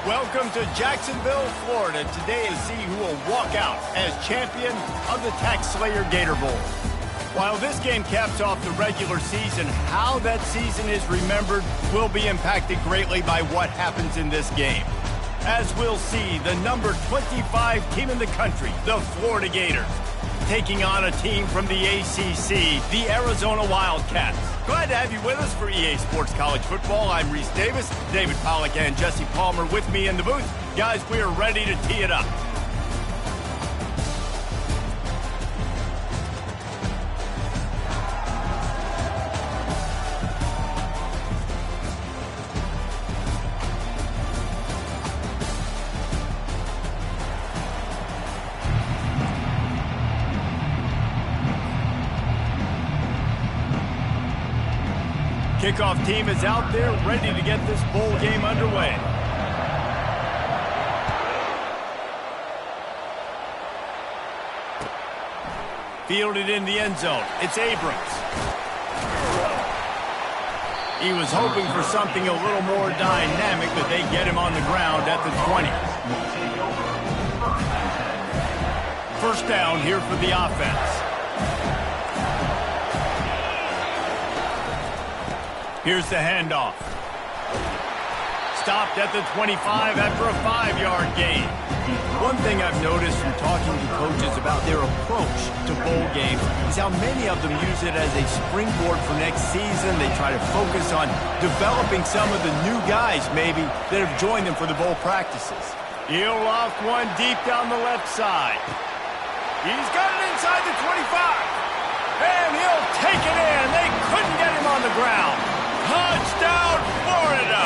Welcome to Jacksonville, Florida. Today to see who will walk out as champion of the Tax Slayer Gator Bowl. While this game caps off the regular season, how that season is remembered will be impacted greatly by what happens in this game. As we'll see, the number 25 team in the country, the Florida Gators, taking on a team from the ACC, the Arizona Wildcats. Glad to have you with us for EA Sports College Football. I'm Reese Davis, David Pollack and Jesse Palmer with me in the booth. Guys, we are ready to tee it up. Kickoff team is out there ready to get this bowl game underway. Fielded in the end zone. It's Abrams. He was hoping for something a little more dynamic, but they get him on the ground at the 20. First down here for the offense. Here's the handoff. Stopped at the 25 after a 5-yard gain. One thing I've noticed from talking to coaches about their approach to bowl games is how many of them use it as a springboard for next season. They try to focus on developing some of the new guys, maybe, that have joined them for the bowl practices. He'll loft one deep down the left side. He's got it inside the 25. And he'll take it in. They couldn't get him on the ground. Touchdown, Florida!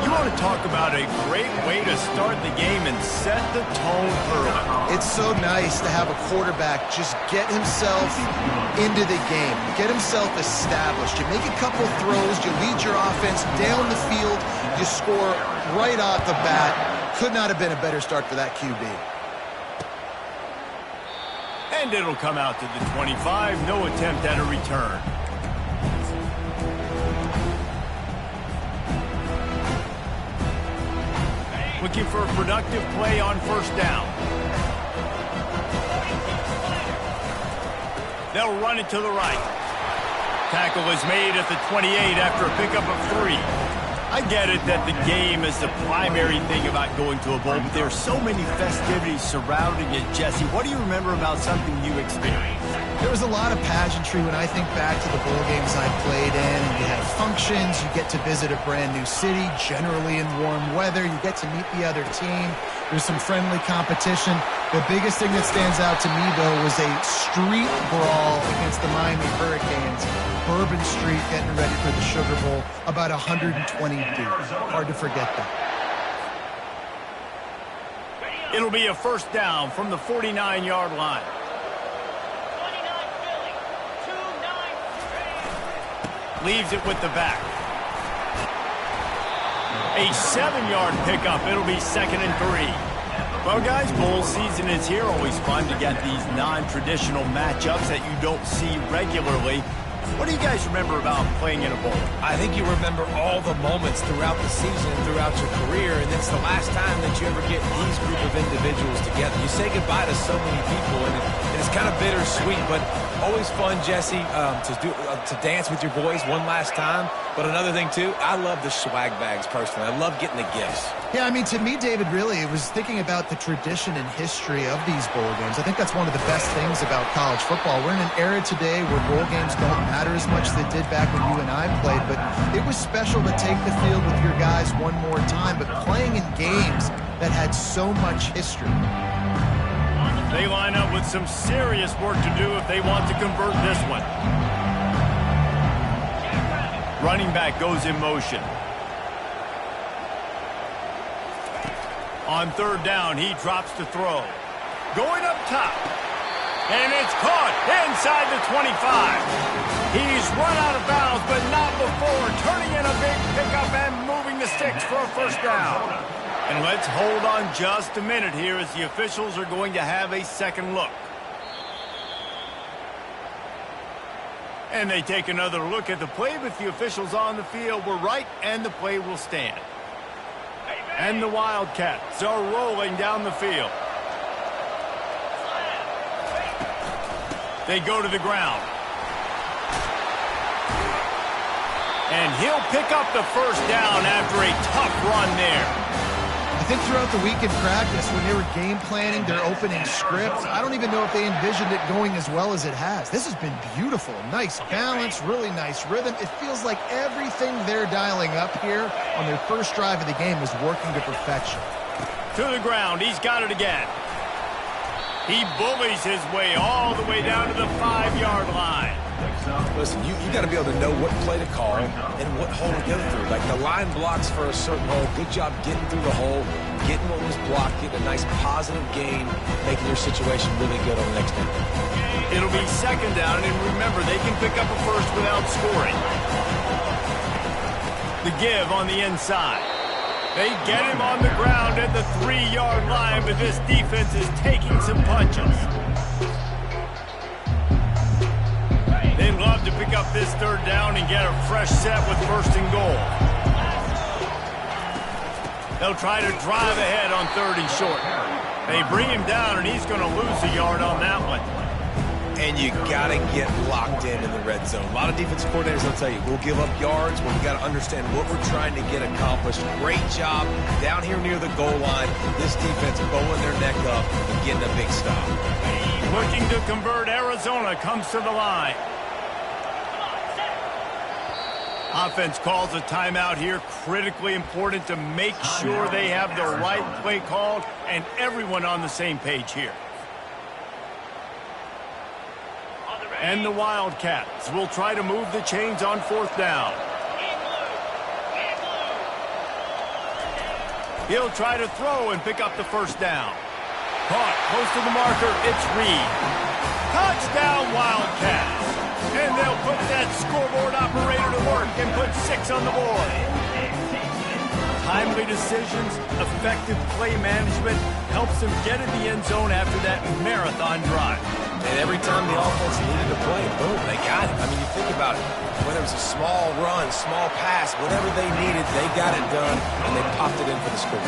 You want to talk about a great way to start the game and set the tone early. It's so nice to have a quarterback just get himself into the game, get himself established. You make a couple throws, you lead your offense down the field, you score right off the bat. Could not have been a better start for that QB. And it'll come out to the 25, no attempt at a return. Looking for a productive play on first down. They'll run it to the right. Tackle is made at the 28 after a pickup of 3. I get it that the game is the primary thing about going to a bowl, but there are so many festivities surrounding it. Jesse, what do you remember about something you experienced? There was a lot of pageantry when I think back to the bowl games I played in. You had functions, you get to visit a brand new city, generally in warm weather. You get to meet the other team. There's some friendly competition. The biggest thing that stands out to me, though, was a street brawl against the Miami Hurricanes. Bourbon Street getting ready for the Sugar Bowl, about 120 deep. Hard to forget that. It'll be a first down from the 49-yard line. Leaves it with the back. A 7-yard pickup. It'll be 2nd and 3. Well, guys, bowl season is here. Always fun to get these non-traditional matchups that you don't see regularly. What do you guys remember about playing in a bowl? I think you remember all the moments throughout the season, throughout your career, and it's the last time that you ever get these group of individuals together. You say goodbye to so many people, and it's kind of bittersweet, but always fun, Jesse, to dance with your boys one last time. But another thing, too, I love the swag bags, personally. I love getting the gifts. Yeah, I mean, to me, David, really, it was thinking about the tradition and history of these bowl games. I think that's one of the best things about college football. We're in an era today where bowl games don't matter as much as they did back when you and I played, but it was special to take the field with your guys one more time, but playing in games that had so much history. They line up with some serious work to do if they want to convert this one. Running back goes in motion. On third down, he drops to throw. Going up top. And it's caught inside the 25. He's run out of bounds, but not before turning in a big pickup and moving the sticks for a first down. And let's hold on just a minute here as the officials are going to have a second look. And they take another look at the play, but the officials on the field were right, and the play will stand. And the Wildcats are rolling down the field. They go to the ground. And he'll pick up the first down after a tough run there. I think throughout the week in practice, when they were game planning their opening script, I don't even know if they envisioned it going as well as it has. This has been beautiful. Nice balance, really nice rhythm. It feels like everything they're dialing up here on their first drive of the game is working to perfection. To the ground, he's got it again. He bullies his way all the way down to the 5-yard line. Listen, you got to be able to know what play to call and what hole to go through. Like the line blocks for a certain hole. Good job getting through the hole, getting what was blocked, getting a nice positive gain, making your situation really good on the next down. It'll be second down, and remember, they can pick up a first without scoring. The give on the inside. They get him on the ground at the 3-yard line, but this defense is taking some punches. They'd love to pick up this third down and get a fresh set with first and goal. They'll try to drive ahead on 3rd and short. They bring him down, and he's going to lose a yard on that one. And you got to get locked in the red zone. A lot of defensive coordinators will tell you, we'll give up yards, but we got to understand what we're trying to get accomplished. Great job down here near the goal line. This defense bowling their neck up and getting a big stop. Looking to convert, Arizona comes to the line. Offense calls a timeout here. Critically important to make sure they have the right play called and everyone on the same page here. And the Wildcats will try to move the chains on 4th down. He'll try to throw and pick up the first down. Caught close to the marker. It's Reed. Touchdown, Wildcats. And they'll put that scoreboard operator to work and put 6 on the board. Timely decisions, effective play management helps them get in the end zone after that marathon drive. And every time the offense needed to play, boom, they got it. I mean, you think about it. Whether it was a small run, small pass, whatever they needed, they got it done, and they popped it in for the score.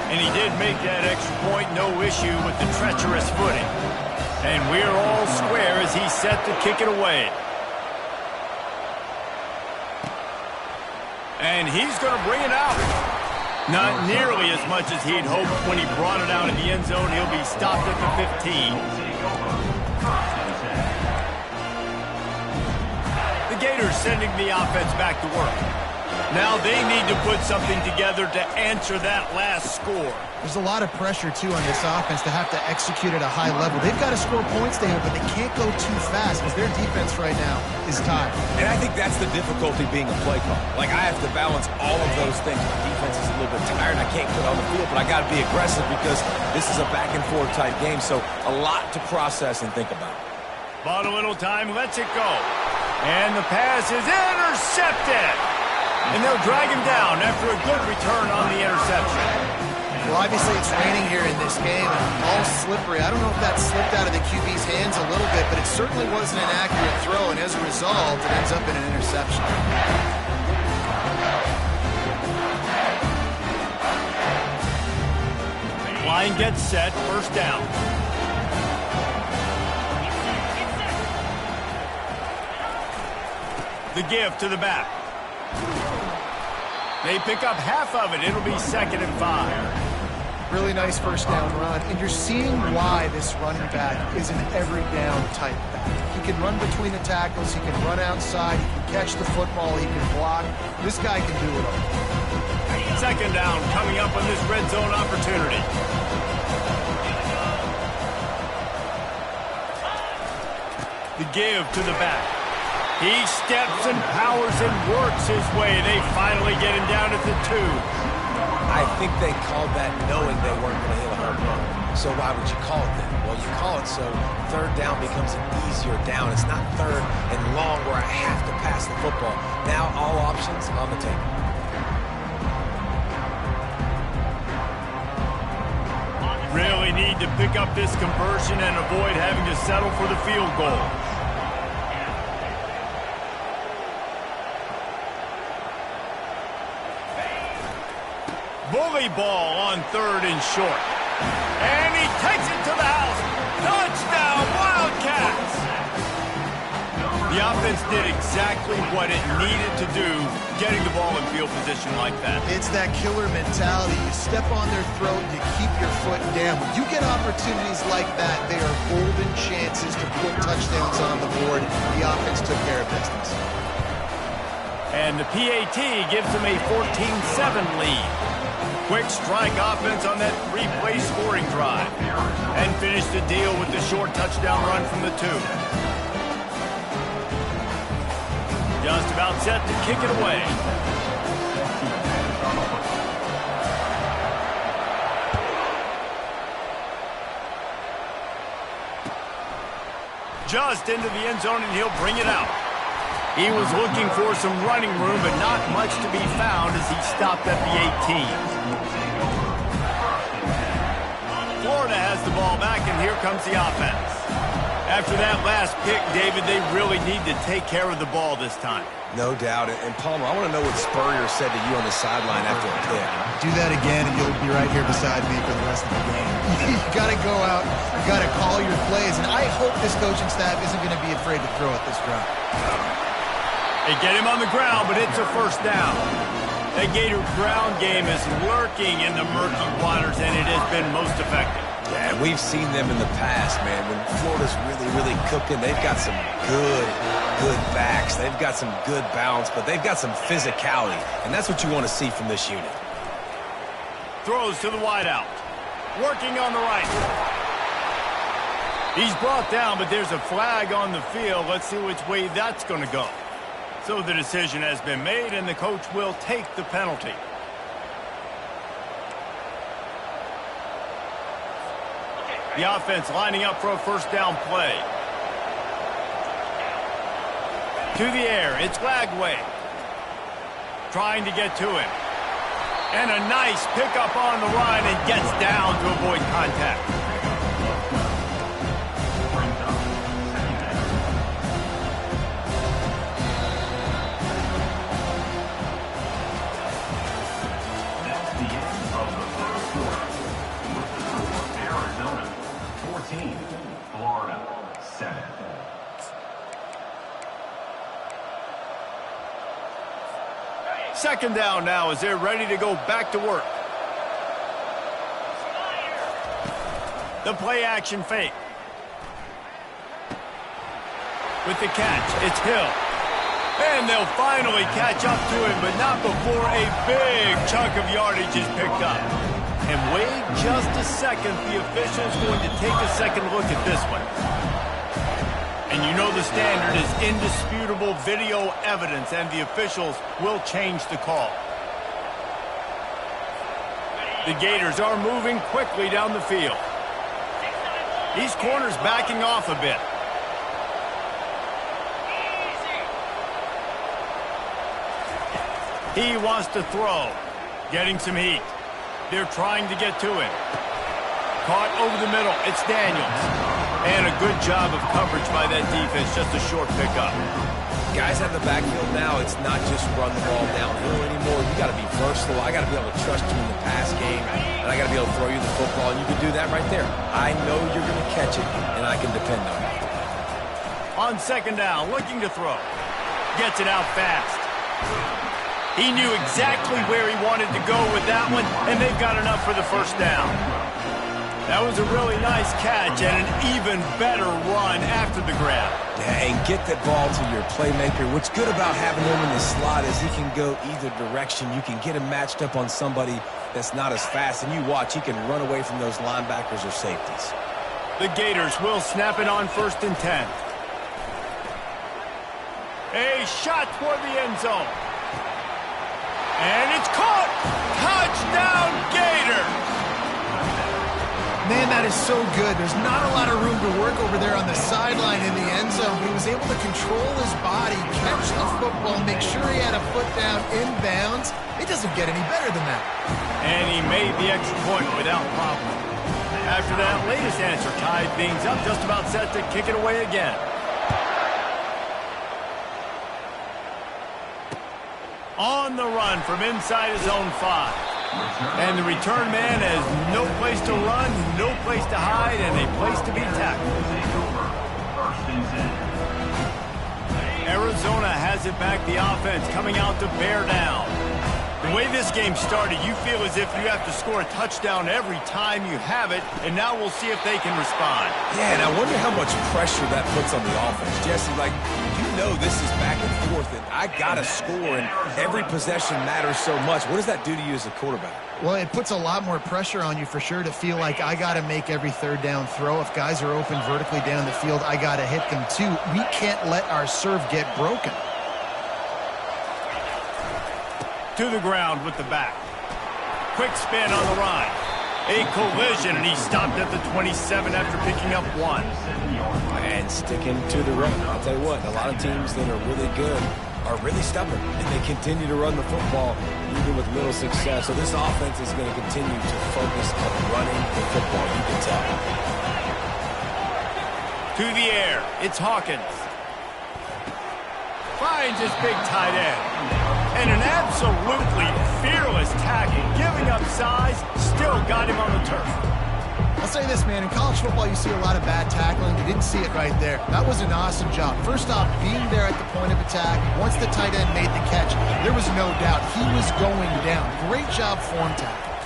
And he did make that extra point, no issue with the treacherous footing. And we're all square as he's set to kick it away. And he's going to bring it out. Not nearly as much as he'd hoped when he brought it out in the end zone. He'll be stopped at the 15. The Gators sending the offense back to work. Now they need to put something together to answer that last score. There's a lot of pressure, too, on this offense to have to execute at a high level. They've got to score points, David, but they can't go too fast because their defense right now is tired. And I think that's the difficulty being a play caller. Like, I have to balance all of those things. My defense is a little bit tired. I can't put on the field, but I got to be aggressive because this is a back-and-forth type game, so a lot to process and think about. Bought a little time, lets it go. And the pass is intercepted. And they'll drag him down after a good return on the interception. Well, obviously it's raining here in this game and all slippery. I don't know if that slipped out of the QB's hands a little bit, but it certainly wasn't an accurate throw, and as a result, it ends up in an interception. Line gets set, first down. The give to the back. They pick up half of it. It'll be 2nd and 5. Really nice first down run, and you're seeing why this running back is an every down type back. He can run between the tackles, he can run outside, he can catch the football, he can block. This guy can do it all. 2nd down coming up on this red zone opportunity. The give to the back. He steps and powers and works his way. They finally get him down at the 2. I think they called that knowing they weren't going to hit a home run. So why would you call it that? Well, you call it so 3rd down becomes an easier down. It's not 3rd and long where I have to pass the football. Now all options on the table. Really need to pick up this conversion and avoid having to settle for the field goal. Bully ball on 3rd and short. And he takes it to the house. Touchdown, Wildcats! The offense did exactly what it needed to do, getting the ball in field position like that. It's that killer mentality. You step on their throat, you keep your foot down. When you get opportunities like that, they are golden chances to put touchdowns on the board. The offense took care of business. And the PAT gives them a 14-7 lead. Quick strike offense on that 3-play scoring drive. And finish the deal with the short touchdown run from the 2. Just about set to kick it away. Just into the end zone, and he'll bring it out. He was looking for some running room, but not much to be found as he stopped at the 18. Florida has the ball back, and here comes the offense. After that last pick, David, they really need to take care of the ball this time. No doubt. And Palmer, I want to know what Spurrier said to you on the sideline after a pick. Do that again, and you'll be right here beside me for the rest of the game. You got to go out. You got to call your plays, and I hope this coaching staff isn't going to be afraid to throw at this drive. They get him on the ground, but it's a first down. The Gator ground game is lurking in the murky waters, and it has been most effective. Yeah, we've seen them in the past, man. When Florida's really cooking, they've got some good backs. They've got some good balance, but they've got some physicality, and that's what you want to see from this unit. Throws to the wideout. Working on the right. He's brought down, but there's a flag on the field. Let's see which way that's going to go. So the decision has been made, and the coach will take the penalty. The offense lining up for a first down play. To the air, it's Lagway. Trying to get to him. And a nice pickup on the run and gets down to avoid contact. That's the end of the first quarter. With the score, Arizona 14, Florida 7. Second down now as they're ready to go back to work. The play action fake. With the catch, it's Hill. And they'll finally catch up to him, but not before a big chunk of yardage is picked up. And wait just a second, the official's going to take a second look at this one. And you know the standard is indisputable video evidence, and the officials will change the call. The Gators are moving quickly down the field. These corners backing off a bit. He wants to throw. Getting some heat. They're trying to get to him. Caught over the middle. It's Daniels. And a good job of coverage by that defense. Just a short pickup. Guys out of the backfield now, it's not just run the ball downhill anymore. You got to be versatile. I got to be able to trust you in the pass game. And I got to be able to throw you the football. And you can do that right there. I know you're going to catch it, and I can depend on it. On second down, looking to throw. Gets it out fast. He knew exactly where he wanted to go with that one, and they've got enough for the first down. That was a really nice catch and an even better run after the grab. Yeah, and get that ball to your playmaker. What's good about having him in the slot is he can go either direction. You can get him matched up on somebody that's not as fast, and you watch, he can run away from those linebackers or safeties. The Gators will snap it on 1st and 10. A shot toward the end zone. And it's caught! Touchdown, Gators! Man, that is so good. There's not a lot of room to work over there on the sideline in the end zone. He was able to control his body, catch the football, make sure he had a foot down inbounds. It doesn't get any better than that. And he made the extra point without problem. After that latest answer tied things up, just about set to kick it away again. On the run from inside his own 5. And the return man has no place to run, no place to hide, and a place to be tackled. Arizona has it back, the offense coming out to bear down. The way this game started, you feel as if you have to score a touchdown every time you have it, and now we'll see if they can respond. Yeah, and I wonder how much pressure that puts on the offense. Jesse, like, you know this is back and forth, and I got to score, and every possession matters so much. What does that do to you as a quarterback? Well, it puts a lot more pressure on you for sure to feel like I got to make every third down throw. If guys are open vertically down the field, I got to hit them too. We can't let our serve get broken. To the ground with the back. Quick spin on the run. A collision, and he stopped at the 27 after picking up 1. And sticking to the run. I'll tell you what, a lot of teams that are really good are really stubborn, and they continue to run the football even with little success. So this offense is going to continue to focus on running the football, you can tell. To the air, it's Hawkins. Finds his big tight end. And an absolutely fearless tackle, giving up size, still got him on the turf. I'll say this, man, in college football you see a lot of bad tackling. You didn't see it right there. That was an awesome job. First off, being there at the point of attack, once the tight end made the catch, there was no doubt he was going down. Great job form tackle.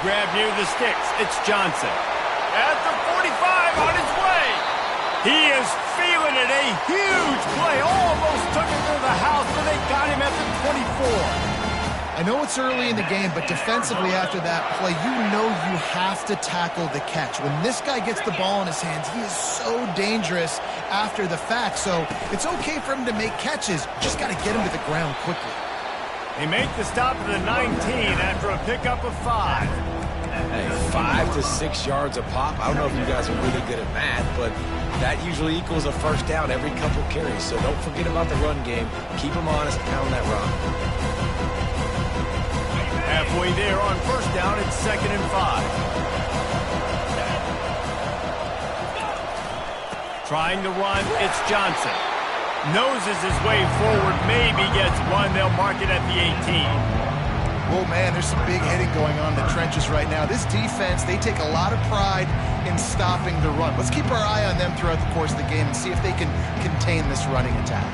Grab near the sticks, it's Johnson. At the 45 on his way. He is feeling it, a huge play. Almost took it to the house, but they got him at the 24. I know it's early in the game, but defensively after that play, you know you have to tackle the catch. When this guy gets the ball in his hands, he is so dangerous after the fact. So it's okay for him to make catches. Just got to get him to the ground quickly. They make the stop at the 19 after a pickup of 5. Hey, 5 to 6 yards a pop. I don't know if you guys are really good at math, but that usually equals a first down every couple carries. So don't forget about the run game. Keep them honest, pound that rock. Halfway there on first down, it's 2nd and 5. Trying to run, it's Johnson. Noses his way forward, maybe gets 1. They'll mark it at the 18. Oh, man, there's some big hitting going on in the trenches right now. This defense, they take a lot of pride in stopping the run. Let's keep our eye on them throughout the course of the game and see if they can contain this running attack.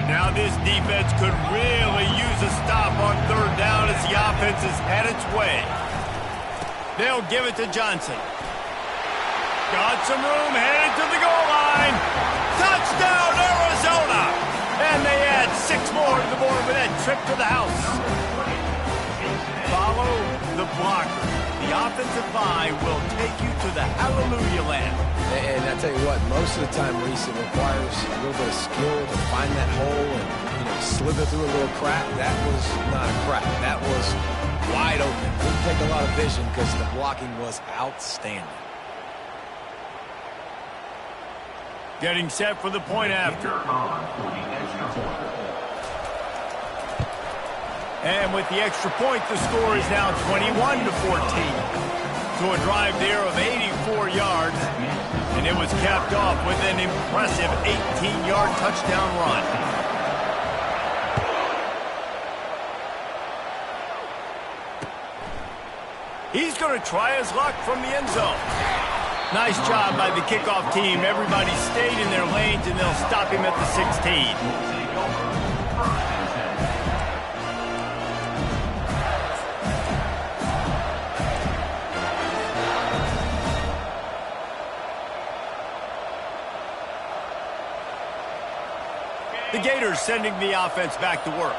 Now this defense could really use a stop on third down as the offense has had its way. They'll give it to Johnson. Got some room, headed to the goal line. Touchdown, Arizona! And they add 6 more to the board with that trip to the house. Follow the blocker. The offensive line will take you to the hallelujah land. And I tell you what, most of the time, Reese, it requires a little bit of skill to find that hole and, slither through a little crack. That was not a crack. That was wide open. Didn't take a lot of vision because the blocking was outstanding. Getting set for the point after. And with the extra point, the score is now 21-14. To a drive there of 84 yards. And it was capped off with an impressive 18-yard touchdown run. He's going to try his luck from the end zone. Nice job by the kickoff team. Everybody stayed in their lanes, and they'll stop him at the 16. The Gators sending the offense back to work.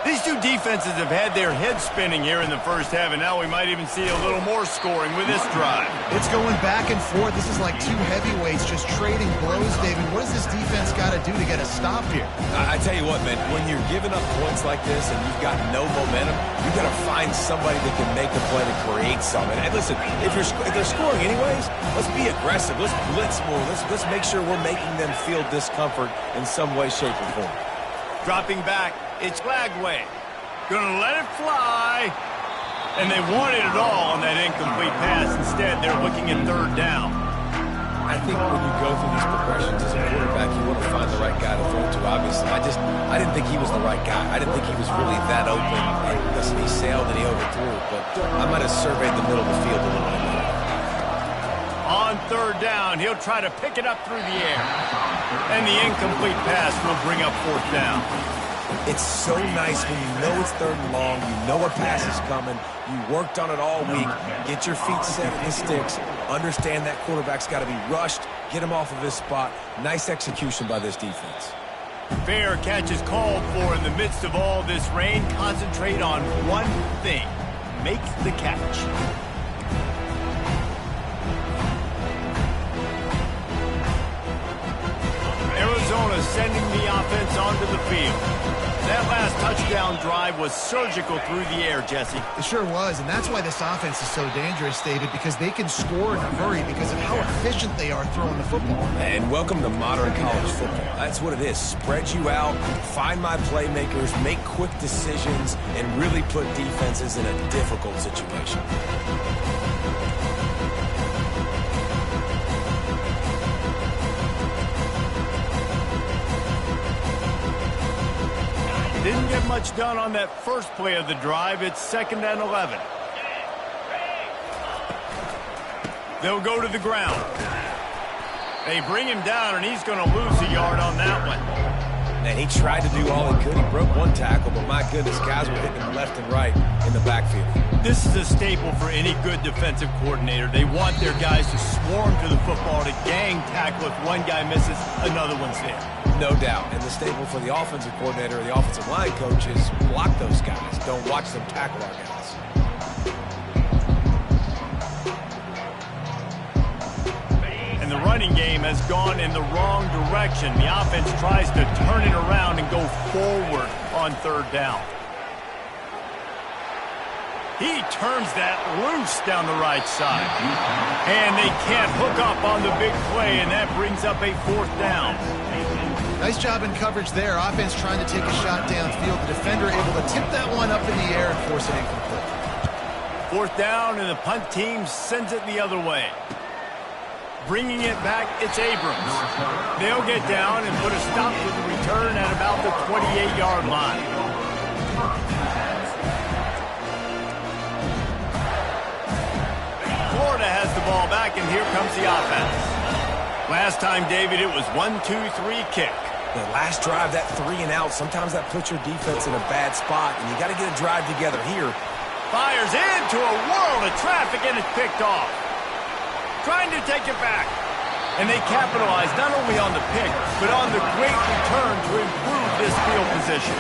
These two defenses have had their heads spinning here in the first half, and now we might even see a little more scoring with this drive. It's going back and forth. This is like two heavyweights just trading blows, David. What does this defense got to do to get a stop here? I tell you what, man, when you're giving up points like this and you've got no momentum, you've got to find somebody that can make the play to create something. And listen, if they're scoring anyways, let's be aggressive. Let's blitz more. Let's make sure we're making them feel discomfort in some way, shape, or form. Dropping back. It's Lagway. Gonna let it fly. And they wanted it all on that incomplete pass. Instead, they're looking at third down. I think when you go through these progressions as a quarterback, you want to find the right guy to throw to, obviously. I didn't think he third down. He'll try to pick it up through the air. And the incomplete pass will bring up fourth down. It's so nice when you know it's third and long, you know a pass is coming, you worked on it all week, get your feet set in the sticks, understand that quarterback's got to be rushed, get him off of his spot. Nice execution by this defense. Fair catch is called for in the midst of all this rain. Concentrate on one thing. Make the catch. Arizona sending the offense onto the field. That last touchdown drive was surgical through the air, Jesse. It sure was, and that's why this offense is so dangerous, David, because they can score in a hurry because of how efficient they are throwing the football. And welcome to modern college football. That's what it is. Spread you out, find my playmakers, make quick decisions, and really put defenses in a difficult situation. Didn't get much done on that first play of the drive. It's 2nd and 11. They'll go to the ground. They bring him down, and he's going to lose a yard on that one. And he tried to do all he could. He broke one tackle, but my goodness, guys were hitting him left and right in the backfield. This is a staple for any good defensive coordinator. They want their guys to swarm to the football, to gang tackle. If one guy misses, another one's there. No doubt. And the staple for the offensive coordinator or the offensive line coach is block those guys. Don't watch them tackle our guys. And the running game has gone in the wrong direction. The offense tries to turn it around and go forward on third down. He turns that loose down the right side. And they can't hook up on the big play, and that brings up a fourth down. Nice job in coverage there. Offense trying to take a shot downfield. The defender able to tip that one up in the air and force it incomplete. Fourth down, and the punt team sends it the other way. Bringing it back, it's Abrams. They'll get down and put a stop to the return at about the 28-yard line. Florida has the ball back, and here comes the offense. Last time, David, it was 1-2-3 kick. The last drive, that 3 and out, sometimes that puts your defense in a bad spot, and you got to get a drive together here. Fires into a world of traffic, and it's picked off. Trying to take it back. And they capitalize not only on the pick, but on the great return to improve this field position.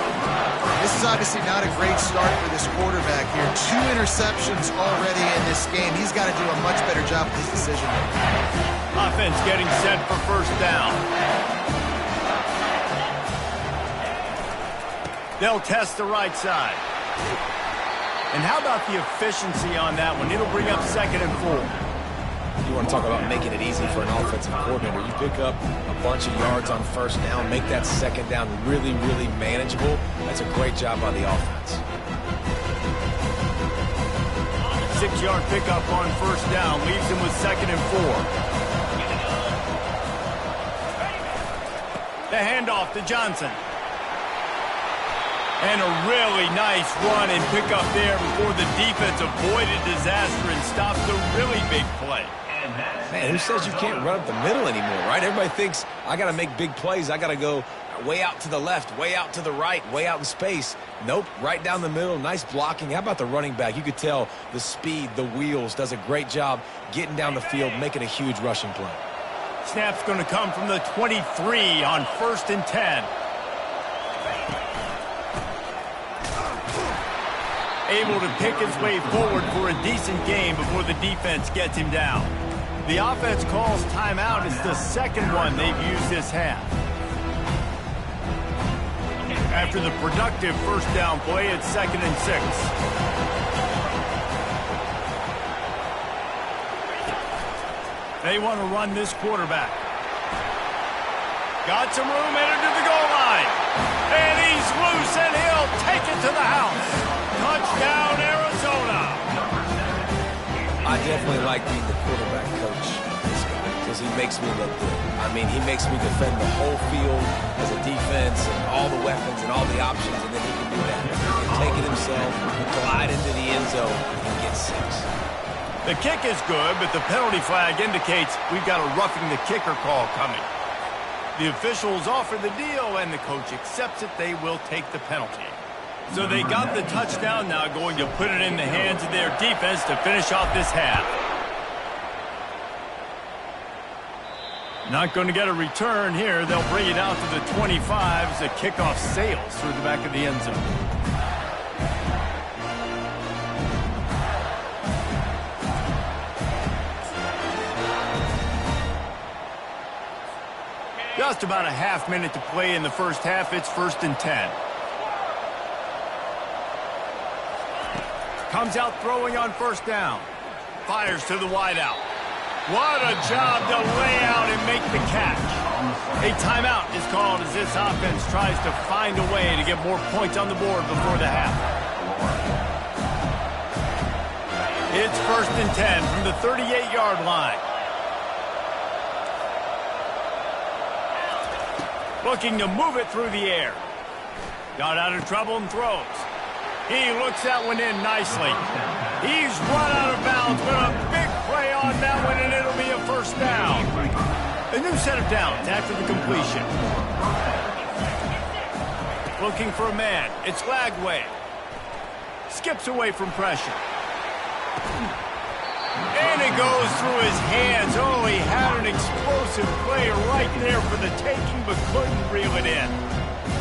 This is obviously not a great start for this quarterback here. 2 interceptions already in this game. He's got to do a much better job with his decision making. Offense getting set for first down. They'll test the right side. And how about the efficiency on that one? It'll bring up 2nd and 4. You want to talk about making it easy for an offensive coordinator. You pick up a bunch of yards on first down, make that second down really, really manageable. That's a great job by the offense. 6-yard pickup on first down leaves him with 2nd and 4. The handoff to Johnson. And a really nice run and pickup there before the defense avoided disaster and stopped the really big play. Man, who says you can't run up the middle anymore, right? Everybody thinks, I got to make big plays. I got to go way out to the left, way out to the right, way out in space. Nope, right down the middle, nice blocking. How about the running back? You could tell the speed, the wheels, does a great job getting down the field, making a huge rushing play. Snap's going to come from the 23 on 1st and 10. Able to pick his way forward for a decent game before the defense gets him down. The offense calls timeout. It's the second one they've used this half. After the productive first down play, it's 2nd and 6. They want to run this quarterback. Got some room, headed to the goal line. And he's loose, and he'll take it to the house. Touchdown, Arizona. I definitely like being the quarterback coach, this guy, because he makes me look good. I mean, he makes me defend the whole field as a defense and all the weapons and all the options, and then he can do that. He can take it himself, glide into the end zone, and get 6. The kick is good, but the penalty flag indicates we've got a roughing the kicker call coming. The officials offer the deal, and the coach accepts it. They will take the penalty. So they got the touchdown, now going to put it in the hands of their defense to finish off this half. Not going to get a return here. They'll bring it out to the 25 as the kickoff sails through the back of the end zone. Just about a half minute to play in the first half. It's 1st and 10. Comes out throwing on 1st down. Fires to the wideout. What a job to lay out and make the catch. A timeout is called as this offense tries to find a way to get more points on the board before the half. It's 1st and 10 from the 38-yard line. Looking to move it through the air. Got out of trouble and throws. He looks that one in nicely. He's run out of bounds, but a big play on that one, and it'll be a 1st down. A new set of downs after the completion. Looking for a man. It's Lagway. Skips away from pressure. And it goes through his hands. Oh, he had an explosive play right there for the taking, but couldn't reel it in.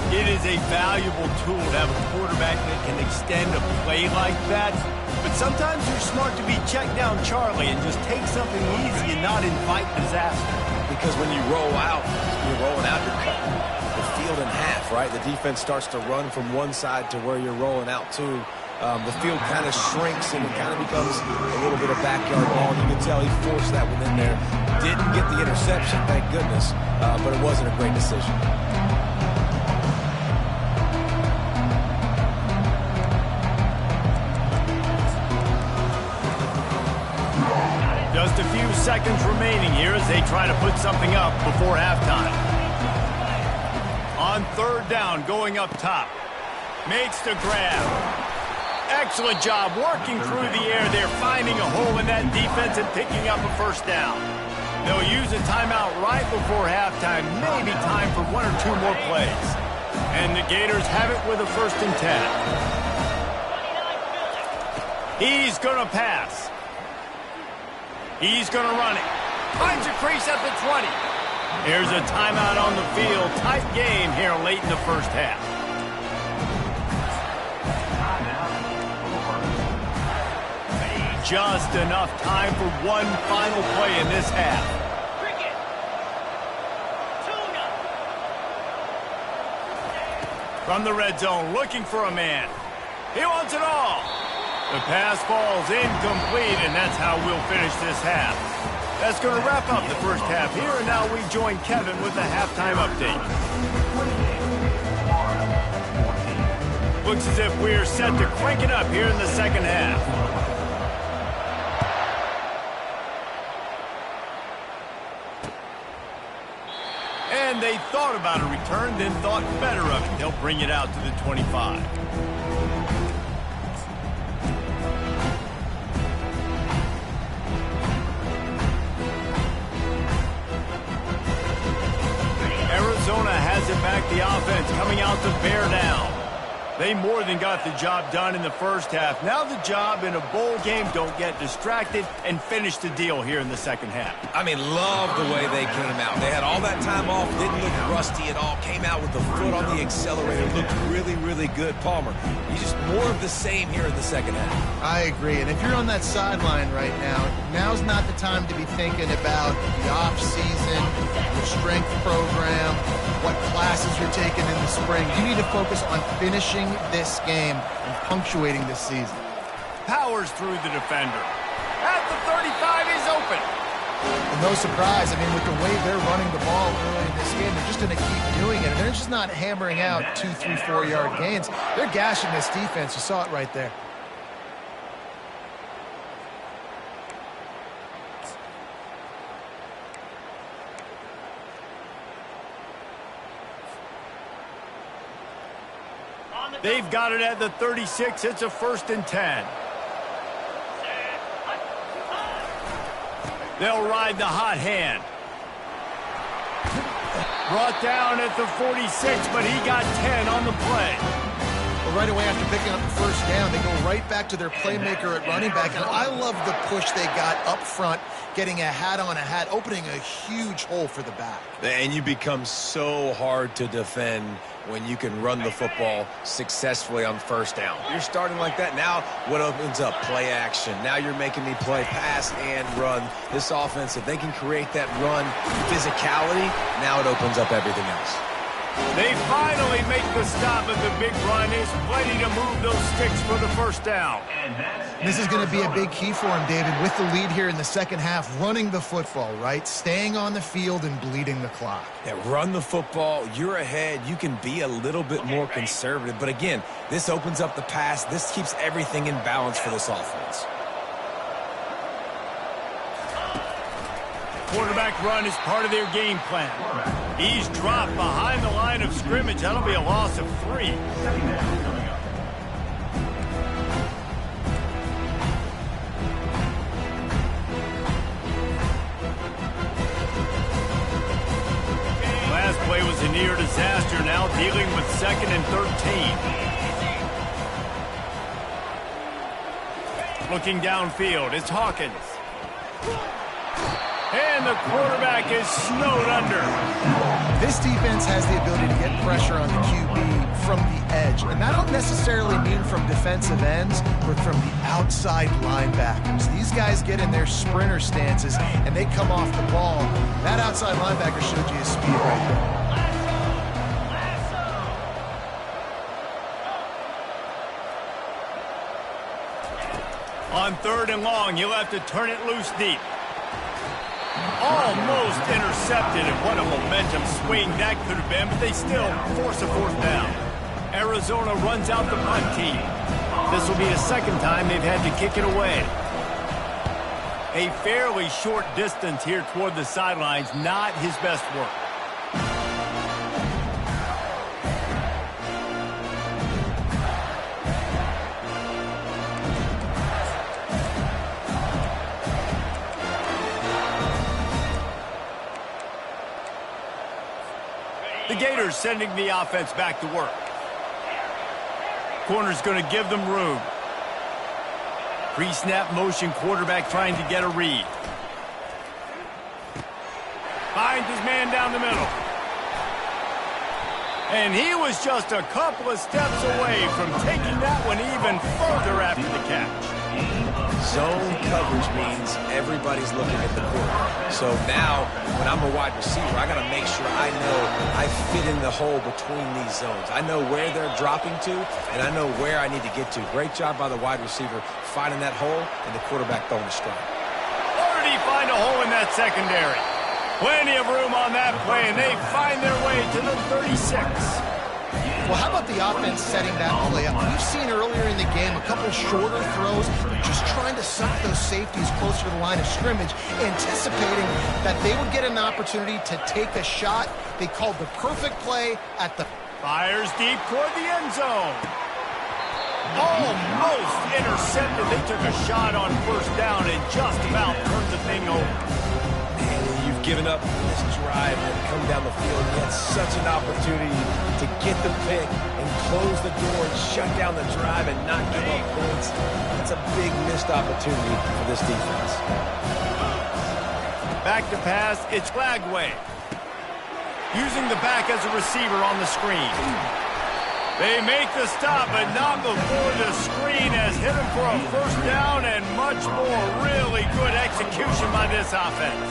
It is a valuable tool to have a quarterback that can extend a play like that. But sometimes you're smart to be check down Charlie and just take something easy and not invite disaster. Because when you roll out, you're rolling out, you're cutting the field in half, right? The defense starts to run from one side to where you're rolling out to. The field kind of shrinks and it kind of becomes a little bit of backyard ball. You can tell he forced that one in there. Didn't get the interception, thank goodness, but it wasn't a great decision. Just a few seconds remaining here as they try to put something up before halftime. On 3rd down, going up top. Makes the grab. Excellent job working through the air. They're finding a hole in that defense and picking up a 1st down. They'll use a timeout right before halftime. Maybe time for 1 or 2 more plays. And the Gators have it with a 1st and 10. He's going to pass. He's going to run it. Finds a crease at the 20. Here's a timeout on the field. Tight game here late in the first half. Just enough time for one final play in this half. From the red zone, looking for a man. He wants it all. The pass falls incomplete, and that's how we'll finish this half. That's going to wrap up the first half here, and now we join Kevin with the halftime update. Looks as if we're set to crank it up here in the second half. And they thought about a return, then thought better of it. They'll bring it out to the 25. Arizona has it back, the offense coming out to bear down. They more than got the job done in the first half. Now the job in a bowl game, don't get distracted and finish the deal here in the second half. I mean, love the way they came out. They had all that time off, didn't look rusty at all, came out with the foot on the accelerator, looked really, really good. Palmer, you just more of the same here in the second half. I agree, and if you're on that sideline right now, now's not the time to be thinking about the off-season, your strength program, what classes you're taking in the spring. You need to focus on finishing this game and punctuating this season. Powers through the defender. At the 35, he's open. And no surprise, I mean, with the way they're running the ball early in this game, they're just going to keep doing it. And they're just not hammering out 2, 3, 4-yard gains. They're gashing this defense. You saw it right there. They've got it at the 36. It's a 1st and 10. They'll ride the hot hand. Brought down at the 46, but he got 10 on the play. Well, right away after picking up the first down, they go right back to their playmaker at running back. And I love the push they got up front, getting a hat on a hat, opening a huge hole for the back. And you become so hard to defend when you can run the football successfully on first down. You're starting like that. Now what opens up? Play action. Now you're making me play pass and run. This offense, if they can create that run physicality, now it opens up everything else. They finally make the stop, and the big run is plenty to move those sticks for the first down. This is going to be a big key for him, David, with the lead here in the second half, running the football, right? Staying on the field and bleeding the clock. Yeah, run the football. You're ahead. You can be a little bit more conservative. But again, this opens up the pass. This keeps everything in balance for this offense. Quarterback run is part of their game plan. He's dropped behind the line of scrimmage. That'll be a loss of 3. Last play was a near disaster, now dealing with 2nd and 13. Looking downfield, it's Hawkins. And the quarterback is snowed under. This defense has the ability to get pressure on the QB from the edge. And that don't necessarily mean from defensive ends, but from the outside linebackers. These guys get in their sprinter stances, and they come off the ball. That outside linebacker showed you his speed right there. On 3rd and long, he'll have to turn it loose deep. Almost intercepted, and what a momentum swing that could have been, but they still force a 4th down. Arizona runs out the punt team. This will be the 2nd time they've had to kick it away. A fairly short distance here toward the sidelines, not his best work. The Gators sending the offense back to work. Corner's going to give them room. Pre-snap motion, quarterback trying to get a read. Finds his man down the middle. And he was just a couple of steps away from taking that one even further after the catch. Zone coverage means everybody's looking at the quarterback. So now, when I'm a wide receiver, I got to make sure I know I fit in the hole between these zones. I know where they're dropping to, and I know where I need to get to. Great job by the wide receiver finding that hole, and the quarterback throwing a strike. Already find a hole in that secondary. Plenty of room on that play, and they find their way to the 36. Well, how about the offense setting that play up? We've seen earlier in the game a couple shorter throws, just trying to suck those safeties closer to the line of scrimmage, anticipating that they would get an opportunity to take a shot. They called the perfect play at the... Fires deep toward the end zone. Almost intercepted. They took a shot on 1st down and just about turned the thing over. You've given up this drive and come down the field. You had such an opportunity to get the pick and close the door and shut down the drive and not give up points. That's a big missed opportunity for this defense. Back to pass, it's Glagway. Using the back as a receiver on the screen. They make the stop, but not before the screen has hit him for a 1st down and much more. Really good execution by this offense.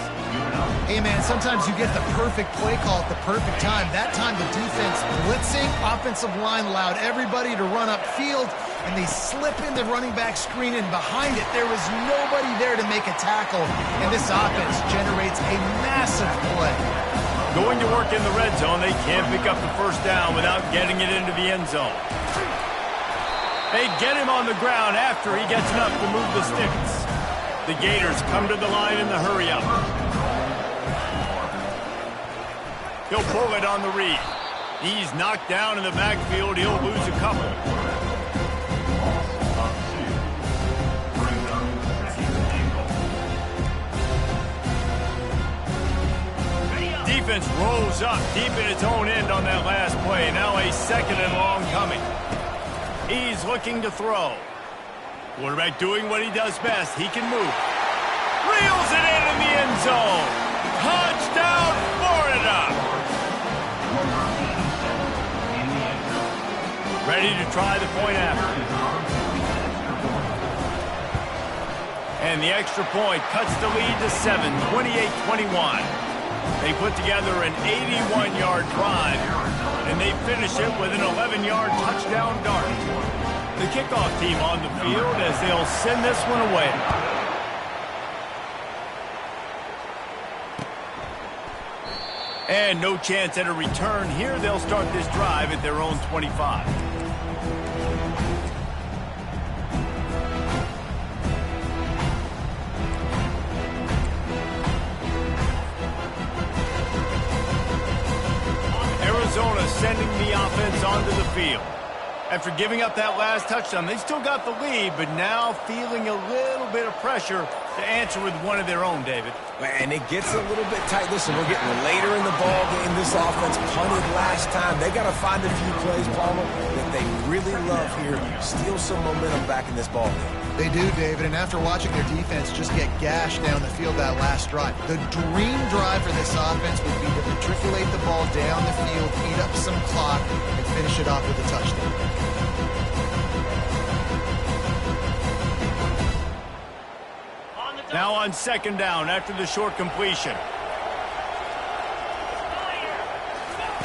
Hey, man, sometimes you get the perfect play call at the perfect time. That time the defense blitzing, offensive line allowed everybody to run upfield, and they slip in the running back screen, and behind it there was nobody there to make a tackle, and this offense generates a massive play. Going to work in the red zone, they can't pick up the 1st down without getting it into the end zone. They get him on the ground after he gets enough to move the sticks. The Gators come to the line in the hurry-up. He'll pull it on the read. He's knocked down in the backfield. He'll lose a couple. defense rolls up deep in its own end on that last play. Now a 2nd and long coming. He's looking to throw. Quarterback doing what he does best. He can move. Reels it in the end zone. Touchdown, Florida. Ready to try the point after. And the extra point cuts the lead to 7, 28-21. They put together an 81-yard drive, and they finish it with an 11-yard touchdown dart. The kickoff team on the field as they'll send this one away. And no chance at a return here. They'll start this drive at their own 25. Arizona sending the offense onto the field. After giving up that last touchdown, they still got the lead, but now feeling a little bit of pressure to answer with one of their own, David. And it gets a little bit tight. Listen, we're getting later in the ball game. This offense punted last time. They got to find a few plays, Palmer, that they really love here. Steal some momentum back in this ball game. They do, David, and after watching their defense just get gashed down the field that last drive, the dream drive for this offense would be to matriculate the ball down the field, eat up some clock, and finish it off with a touchdown. Now on 2nd down after the short completion.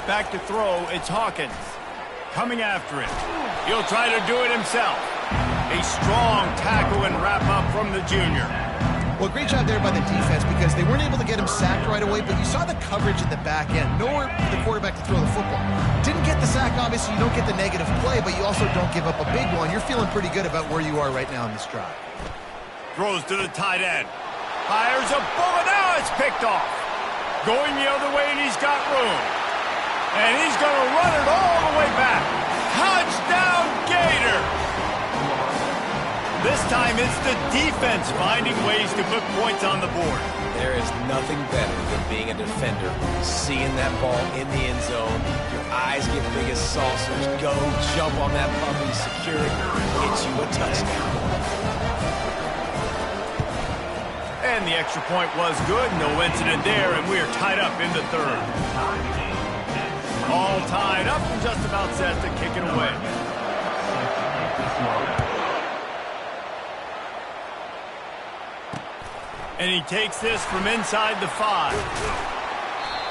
Back to throw, it's Hawkins. Coming after it. He'll try to do it himself. A strong tackle and wrap up from the junior. Well, great job there by the defense because they weren't able to get him sacked right away, but you saw the coverage in the back end. Nowhere for the quarterback to throw the football. Didn't get the sack, obviously. You don't get the negative play, but you also don't give up a big one. You're feeling pretty good about where you are right now in this drive. Throws to the tight end. Fires a bullet. Now it's picked off. Going the other way, and he's got room. And he's going to run it all the way back. Touchdown, Gator! This time it's the defense finding ways to put points on the board. There is nothing better than being a defender, seeing that ball in the end zone. Your eyes get big as saucers. Go, jump on that puppy, secure it, get you a touchdown. And the extra point was good. No incident there, and we are tied up in the 3rd. All tied up and just about set to kick it away. And he takes this from inside the 5.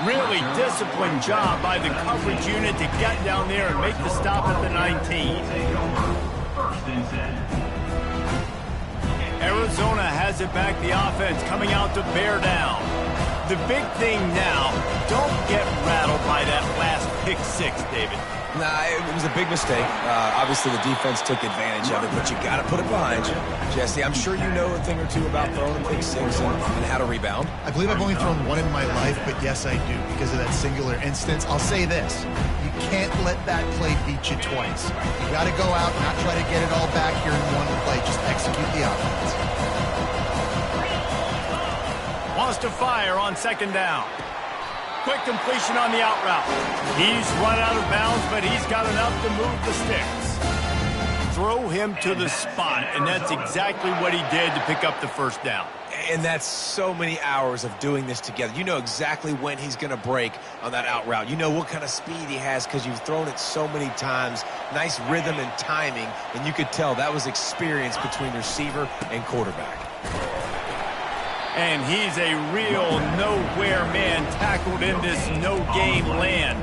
Really disciplined job by the coverage unit to get down there and make the stop at the 19. Arizona has it back, the offense coming out to bear down. The big thing now, don't get rattled by that last pick 6, David. Nah, it was a big mistake. Obviously, the defense took advantage of it, but you got to put it behind you. Jesse, I'm sure you know a thing or two about throwing pick 6 and how to rebound. I believe I've only thrown one in my life, but yes, I do because of that singular instance. I'll say this. You can't let that play beat you twice. You got to go out and not try to get it all back here in one play. Just execute the offense. Wants to fire on 2nd down. Quick completion on the out route. He's run out of bounds, but he's got enough to move the sticks. Throw him to the spot, and that's exactly what he did to pick up the 1st down. And that's so many hours of doing this together. You know exactly when he's going to break on that out route. You know what kind of speed he has because you've thrown it so many times. Nice rhythm and timing, and you could tell that was experience between receiver and quarterback. And he's a real nowhere man tackled in this no-game land.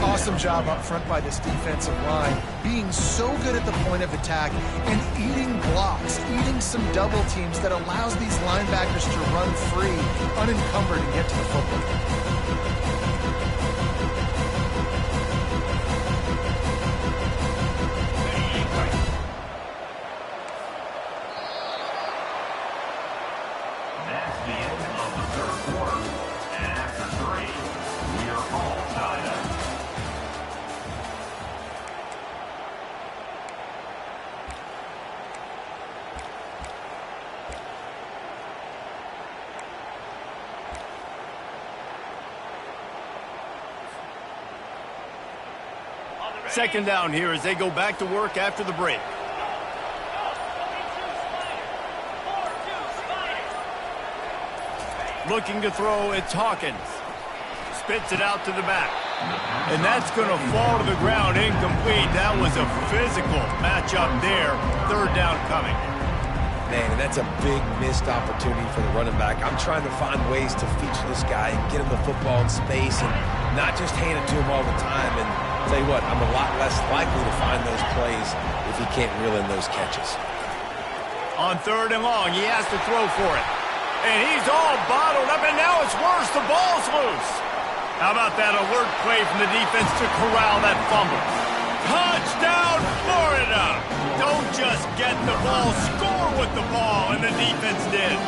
Awesome job up front by this defensive line, being so good at the point of attack and eating blocks, eating some double teams that allows these linebackers to run free, unencumbered, and get to the football. That's the end of the 3rd quarter. And after 3, we are all tied up. Second down here as they go back to work after the break. Looking to throw, it's Hawkins. Spits it out to the back. And that's going to fall to the ground incomplete. That was a physical matchup there. Third down coming. Man, and that's a big missed opportunity for the running back. I'm trying to find ways to feature this guy and get him the football in space and not just hand it to him all the time. And I'll tell you what, I'm a lot less likely to find those plays if he can't reel in those catches. On third and long, he has to throw for it. And he's all bottled up, and now it's worse. The ball's loose. How about that alert play from the defense to corral that fumble? Touchdown, Florida! Don't just get the ball, score with the ball, and the defense did.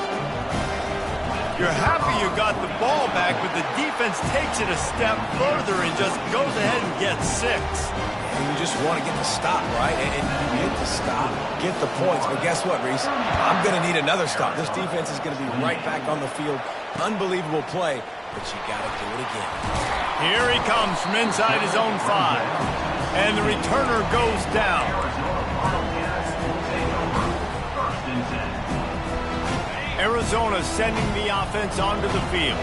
You're happy you got the ball back, but the defense takes it a step further and just goes ahead and gets 6. And you just want to get the stop, right? And you get the stop, get the points. But guess what, Reese? I'm going to need another stop. This defense is going to be right back on the field. Unbelievable play, but you got to do it again. Here he comes from inside his own 5. And the returner goes down. Arizona sending the offense onto the field.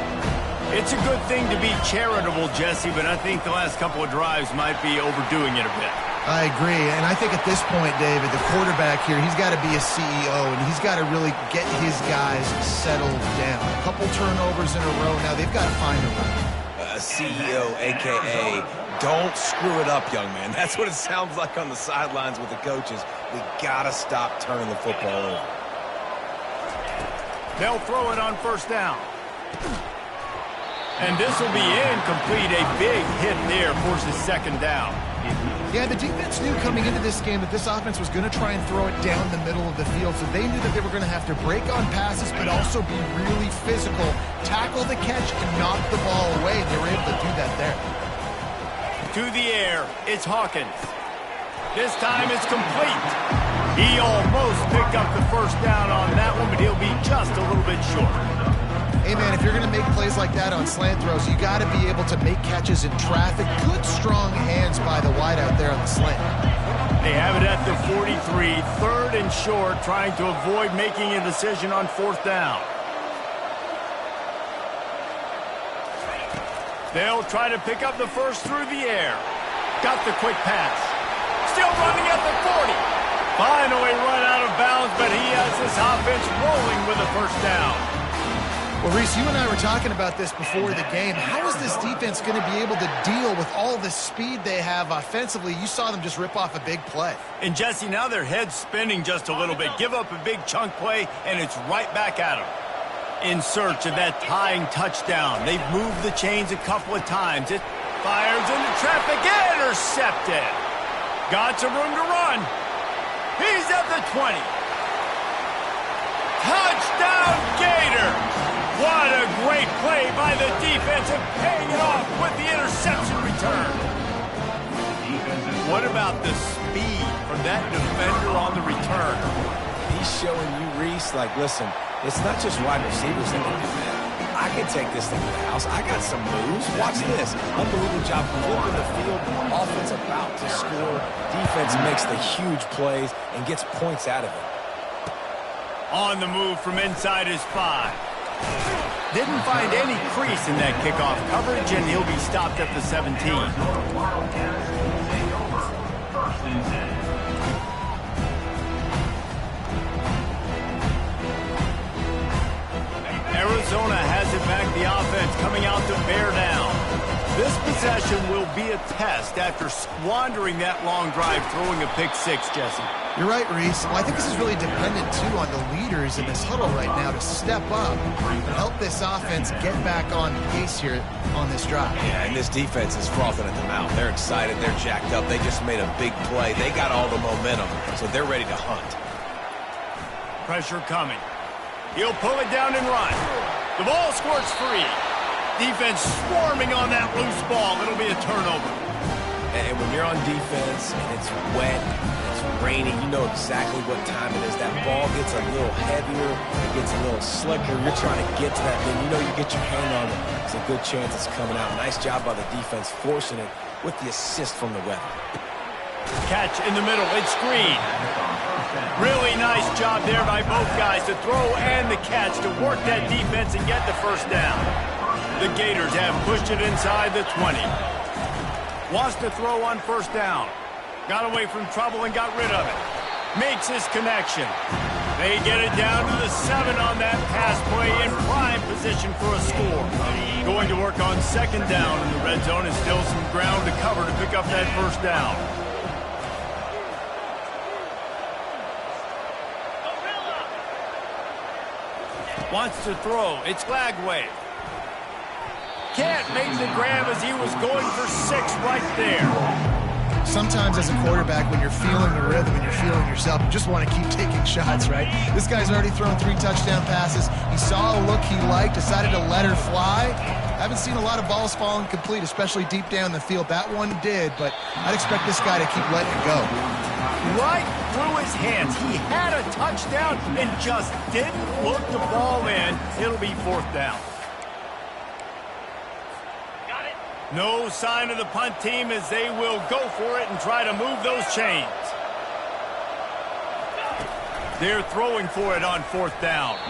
It's a good thing to be charitable, Jesse, but I think the last couple of drives might be overdoing it a bit. I agree, and I think at this point, David, the quarterback here, he's got to be a CEO, and he's got to really get his guys settled down. A couple turnovers in a row now. They've got to find a rhythm. CEO, a.k.a. don't screw it up, young man. That's what it sounds like on the sidelines with the coaches. We got to stop turning the football over. They'll throw it on first down. And this will be incomplete. A big hit there forces second down. Yeah, the defense knew coming into this game that this offense was going to try and throw it down the middle of the field, so they knew that they were going to have to break on passes but also be really physical, tackle the catch, and knock the ball away. They were able to do that there. To the air, it's Hawkins. This time it's complete. He almost picked up the first down on that one, but he'll be just a little bit short. Hey, man, if you're going to make plays like that on slant throws, you got to be able to make catches in traffic. Good, strong hands by the wideout there on the slant. They have it at the 43, third and short, trying to avoid making a decision on fourth down. They'll try to pick up the first through the air. Got the quick pass. Still running at the 40. Finally run out of bounds, but he has this offense rolling with a first down. Well, Reese, you and I were talking about this before the game. How is this defense going to be able to deal with all the speed they have offensively? You saw them just rip off a big play. And, Jesse, now their head's spinning just a little bit. Give up a big chunk play, and it's right back at them. In search of that tying touchdown. They've moved the chains a couple of times. It fires into traffic. Intercepted. Got some room to run. He's at the 20. Touchdown, Gators! What a great play by the defense and paying it off with the interception return. What about the speed from that defender on the return? He's showing you, Reese, like, listen, it's not just wide receivers that can do that. I can take this thing to the house. I got some moves. Watch this. Unbelievable job flipping the field. Offense about to score. Defense makes the huge plays and gets points out of it. On the move from inside his 5. Didn't find any crease in that kickoff coverage, and he'll be stopped at the 17. Arizona has it back, the offense coming out to bear down. This possession will be a test after squandering that long drive, throwing a pick 6, Jesse. You're right, Reese. Well, I think this is really dependent, too, on the leaders in this huddle right now to step up and help this offense get back on pace here on this drive. Yeah, and this defense is frothing at the mouth. They're excited. They're jacked up. They just made a big play. They got all the momentum, so they're ready to hunt. Pressure coming. He'll pull it down and run. The ball squirts free. Defense swarming on that loose ball. It'll be a turnover. And when you're on defense and it's wet, it's rainy, you know exactly what time it is. That ball gets a little heavier, it gets a little slicker. You're trying to get to that thing. You know you get your hand on it. There's a good chance it's coming out. Nice job by the defense forcing it with the assist from the weather. Catch in the middle. It's Green. Really nice job there by both guys to throw and the catch to work that defense and get the first down. The Gators have pushed it inside the 20. Wants to throw on first down. Got away from trouble and got rid of it. Makes his connection. They get it down to the 7 on that pass play in prime position for a score. Going to work on second down in the red zone and still some ground to cover to pick up that first down. Wants to throw. It's Lagway. Can't make the grab as he was going for 6 right there. Sometimes as a quarterback, when you're feeling the rhythm and you're feeling yourself, you just want to keep taking shots, right? This guy's already thrown 3 touchdown passes. He saw a look he liked, decided to let her fly. Haven't seen a lot of balls falling complete, especially deep down the field. That one did, but I'd expect this guy to keep letting it go. Right through his hands. He had a touchdown and just didn't look the ball in. It'll be 4th down. No sign of the punt team as they will go for it and try to move those chains. They're throwing for it on 4th down.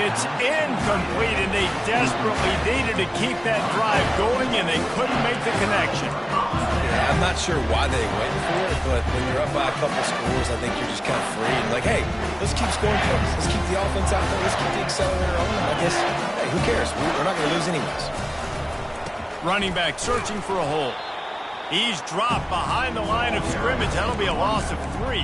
It's incomplete, and they desperately needed to keep that drive going, and they couldn't make the connection. Yeah, I'm not sure why they went for it, but when you're up by a couple scores, I think you're just kind of free. And like, hey, let's keep scoring points. Let's keep the offense out there. Let's keep the accelerator on. I guess, hey, who cares? We're not going to lose anyways. Running back searching for a hole. He's dropped behind the line of scrimmage. That'll be a loss of 3.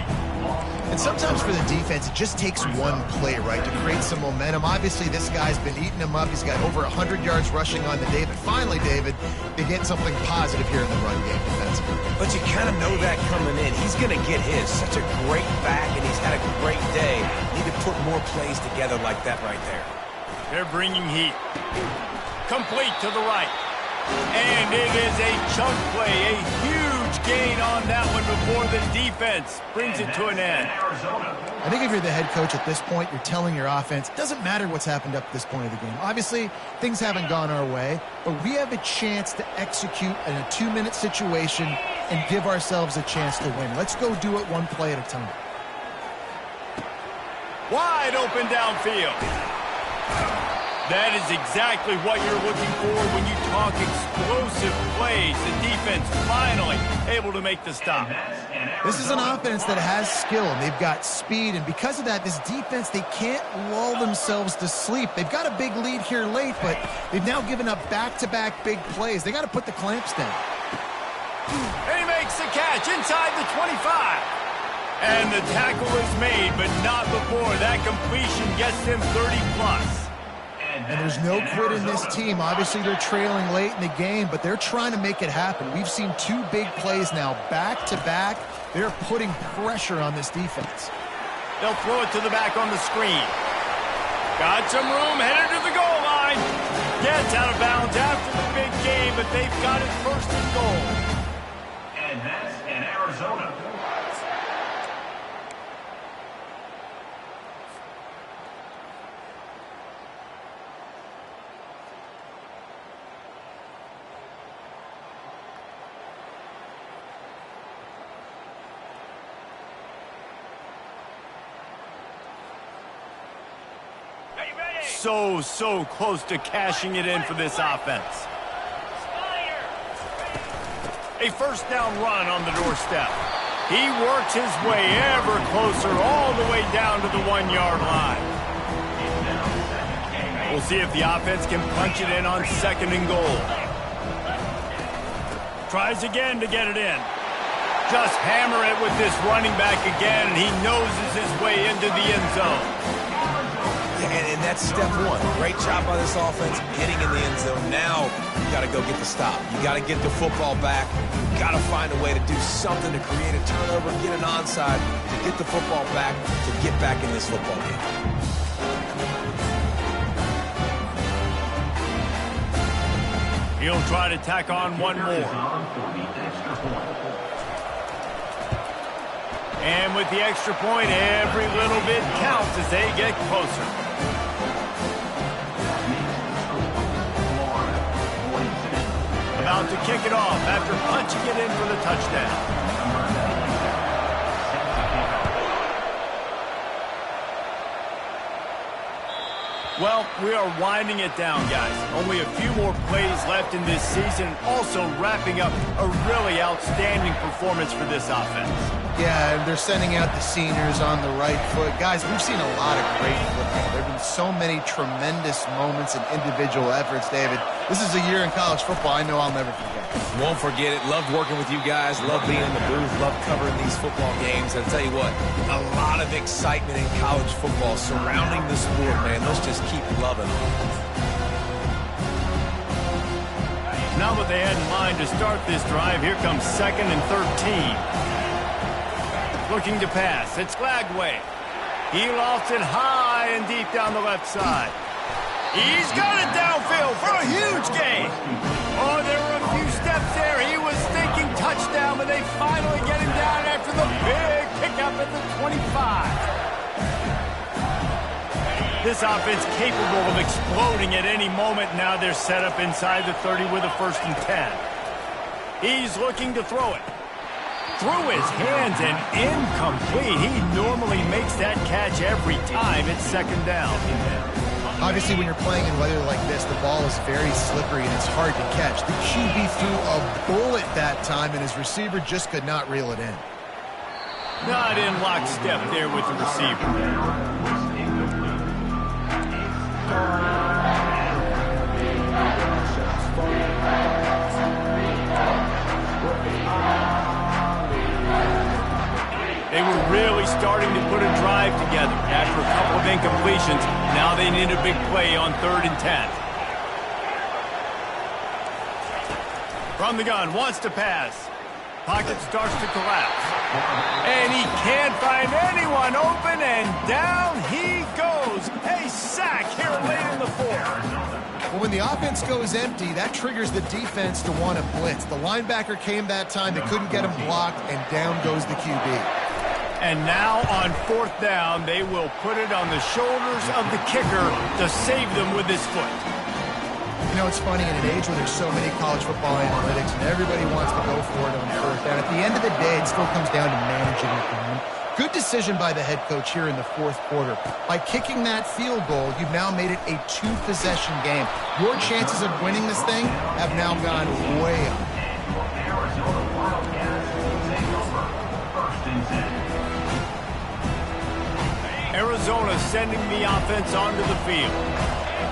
And sometimes for the defense, it just takes one play, right, to create some momentum. Obviously, this guy's been eating him up. He's got over 100 yards rushing on the day. But finally, David, they get something positive here in the run game defensively. But you kind of know that coming in. He's going to get his. Such a great back, and he's had a great day. Need to put more plays together like that right there. They're bringing heat. Complete to the right. And it is a chunk play, a huge gain on that one before the defense brings it to an end. I think if you're the head coach at this point, you're telling your offense, it doesn't matter what's happened up to this point of the game. Obviously, things haven't gone our way, but we have a chance to execute in a 2-minute situation and give ourselves a chance to win. Let's go do it one play at a time. Wide open downfield. That is exactly what you're looking for when you talk explosive plays. The defense finally able to make the stop. This is an offense that has skill, and they've got speed, and because of that, this defense, they can't lull themselves to sleep. They've got a big lead here late, but they've now given up back-to-back big plays. They got to put the clamps down. And he makes the catch inside the 25. And the tackle is made, but not before. That completion gets them 30+. And there's no quit in this team. Obviously, they're trailing late in the game, but they're trying to make it happen. We've seen 2 big plays now, back-to-back. They're putting pressure on this defense. They'll throw it to the back on the screen. Got some room, headed to the goal line. Gets out of bounds after the big game, but they've got it first and goal. And that's in Arizona. So close to cashing it in for this offense. A first down run on the doorstep. He works his way ever closer all the way down to the 1-yard line. We'll see if the offense can punch it in on 2nd and goal. Tries again to get it in. Just hammer it with this running back again, and he noses his way into the end zone. And that's step 1. Great job by this offense getting in the end zone. Now you got to go get the stop. You got to get the football back. You got to find a way to do something to create a turnover, get an onside, to get the football back, to get back in this football game. He'll try to tack on one more. And with the extra point, every little bit counts as they get closer. About to kick it off after punching it in for the touchdown. Well, we are winding it down, guys. Only a few more plays left in this season, also wrapping up a really outstanding performance for this offense. Yeah, and they're sending out the seniors on the right foot. Guys, we've seen a lot of great football. There have been so many tremendous moments and individual efforts, David. This is a year in college football I know I'll never forget. Won't forget it. Loved working with you guys. Loved being in the booth. Loved covering these football games. I'll tell you what, a lot of excitement in college football surrounding the sport, man. Let's just keep loving it. Now what they had in mind to start this drive, here comes 2nd and 13. Looking to pass. It's Lagway. He lofts it high and deep down the left side. He's got it downfield for a huge gain. Oh, there were a few steps there. He was thinking touchdown, but they finally get him down after the big pickup at the 25. This offense capable of exploding at any moment. Now they're set up inside the 30 with a 1st and 10. He's looking to throw it. Through his hands and incomplete. He normally makes that catch every time. It's 2nd down. Obviously, when you're playing in weather like this, the ball is very slippery and it's hard to catch. The QB threw a bullet that time, and his receiver just could not reel it in. Not in lockstep there with the receiver. They were really starting to put a drive together after a couple of incompletions. Now they need a big play on 3rd and 10. From the gun, wants to pass. Pocket starts to collapse. And he can't find anyone open, and down he goes. A sack here late in the 4th. Well, when the offense goes empty, that triggers the defense to want to blitz. The linebacker came that time. They couldn't get him blocked, and down goes the QB. And now on 4th down, they will put it on the shoulders of the kicker to save them with his foot. You know, it's funny, in an age where there's so many college football analytics and everybody wants to go for it on 4th down, at the end of the day, it still comes down to managing your game. Good decision by the head coach here in the 4th quarter. By kicking that field goal, you've now made it a 2-possession game. Your chances of winning this thing have now gone way up. Arizona Wildcats take over 1st and 10. Arizona sending the offense onto the field.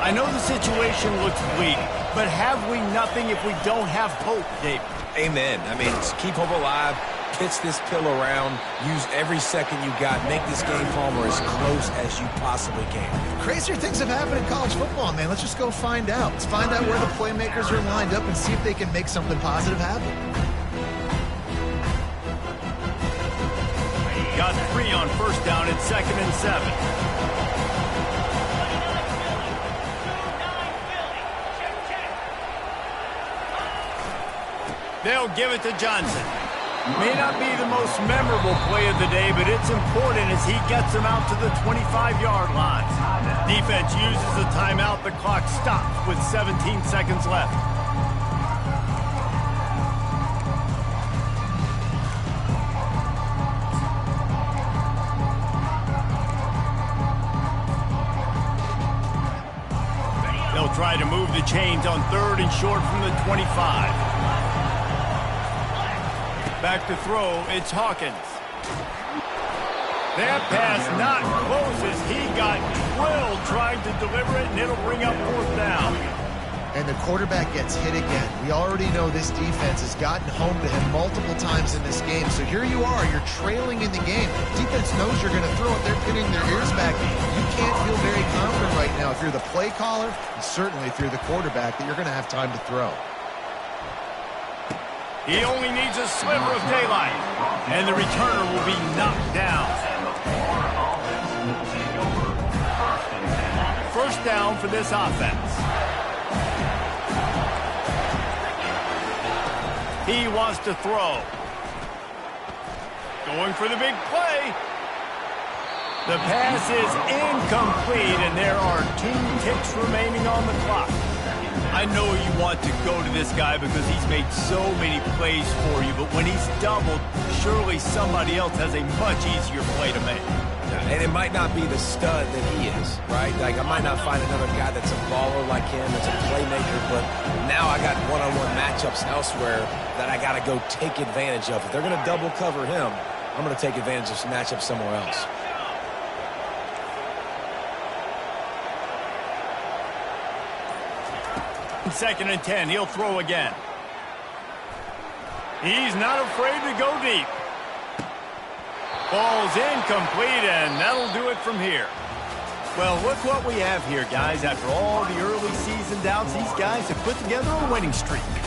I know the situation looks bleak, but have we nothing if we don't have hope, Dave? Amen. I mean, just keep hope alive, pitch this pill around, use every second you got, make this game, Palmer, as close as you possibly can. Crazier things have happened in college football, man. Let's just go find out. Let's find out where the playmakers are lined up and see if they can make something positive happen. Got 3 on 1st down at 2nd and 7. They'll give it to Johnson. May not be the most memorable play of the day, but it's important as he gets them out to the 25-yard line. Defense uses the timeout. The clock stops with 17 seconds left. They'll try to move the chains on 3rd and short from the 25. Back to throw, it's Hawkins. That pass not close as he got drilled trying to deliver it, and it'll bring up 4th down. And the quarterback gets hit again. We already know this defense has gotten home to him multiple times in this game. So here you are, you're trailing in the game. Defense knows you're going to throw it. They're pinning their ears back. You can't feel very confident right now if you're the play caller, and certainly if you're the quarterback, that you're going to have time to throw. He only needs a sliver of daylight, and the returner will be knocked down. 1st down for this offense. He wants to throw. Going for the big play. The pass is incomplete, and there are 2 ticks remaining on the clock. I know you want to go to this guy because he's made so many plays for you, but when he's doubled, surely somebody else has a much easier play to make. And it might not be the stud that he is, right? Like, I might not find another guy that's a baller like him, that's a playmaker, but now I got one-on-one matchups elsewhere that I got to go take advantage of. If they're going to double cover him, I'm going to take advantage of some matchups somewhere else. Second and 10, he'll throw again. He's not afraid to go deep. Ball's incomplete, and that'll do it from here. Well, look what we have here, guys. After all the early season doubts, these guys have put together a winning streak.